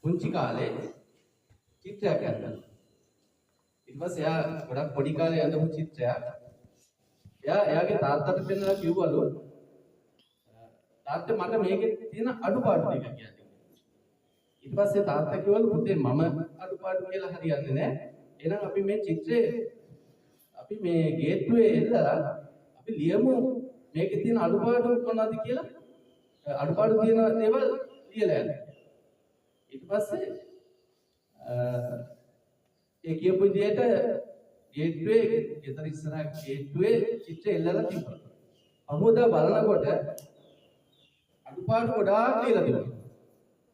පුංචි කාලේ චිත්‍රයක් ඇඳලා. ඊට පස්සේ එයා ගොඩක් පොඩි කාලේ ඇඳපු චිත්‍රයක්. එයාගේ තාත්තට පෙන්නලා කිව්වලු තාත්තා මට මේකේ තියෙන අඩුපාඩු ටික කියන්න. ඊට පස්සේ තාත්තා කිව්වලු පුතේ මම අඩුපාඩු කියලා හරියන්නේ නැහැ. එහෙනම් අපි මේ චිත්‍රේ අපි මේ ගේට්ටුවේ එල්ලලා අපි ලියමු මේකේ තියෙන අඩුපාඩු මොනවද කියලා. අඩුපාඩු තියෙන දේවල් ලියලා යන්න. ඊට පස්සේ ඒ කියපු විදිහට ගේට්ටුවේ ගෙදර ඉස්සරහ ගේට්ටුවේ චිත්‍රය එල්ලලා තිබ්බා. අහුවදා බලනකොට අඩුපාඩු ගොඩාක් ලියලා තිබුණා.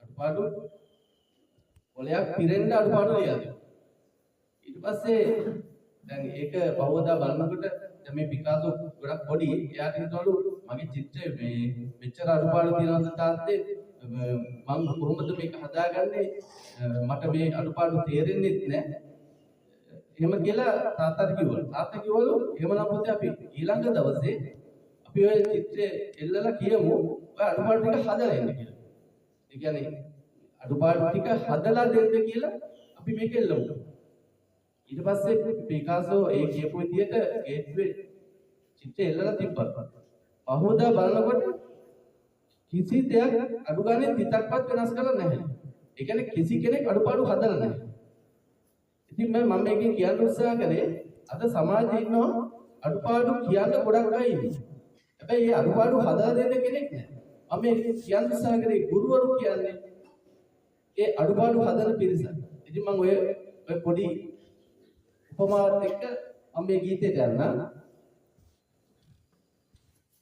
අඩුපාඩු පොලයක් පිරෙන්න අඩුපාඩු ලියලා තිබුණා. ඊට පස්සේ දැන් ඒක පහුවදා බලනකොට දැන් මේ පිකාසෝ ගොඩක් පොඩි එයාට හිතවලු මගේ චිත්‍රය මේ මෙච්චර අඩුපාඩු තියනවද තාත්තේ මම කොහොමද මේක හදාගන්නේ මට මේ අඩුපාඩු තේරෙන්නේ නැහැ එහෙම කියලා තාත්තට කිව්වලු. තාත්තා කිව්වලු එහෙමනම් පුතේ අපි ඊළඟ දවසේ අපි ඔය චිත්‍රය එල්ලලා කියමු ඔය අඩුපාඩු ටික හදලා එන්න කියලා. ඒ කියන්නේ අඩුපාඩු ටික හදලා දෙන්න කියලා අපි මේක එල්ලමු. ඊට පස්සේ පිකාසෝ ඒ කියපු විදිහට ගේට්ටුවේ චිත්‍රය එල්ලලා තිබ්බා. පහුවදා බලනකොට කිසි දෙයක් අඩු ගානේ තිතක්වත් වෙනස් කරලා නැහැ. ඒ කියන්නේ කිසි කෙනෙක් අඩුපාඩු හදලා නැහැ. ඉතින් මම මේකෙන් කියන්න උත්සාහ කරේ අද සමාජයේ ඉන්නවා අඩුපාඩු කියන්න ගොඩක් අය ඉන්නේ. හැබැයි මේ අඩුපාඩු හදලා දෙන්න කෙනෙක් නැහැ. මම මේ කියන්න උත්සාහ කරේ ගුරුවරු කියන්නේ ඒ අඩුපාඩු හදන පිරිස. ඉතින් මම ඔය පොඩි උපමාවත් එක්ක මම මේ ගීතයට යන්න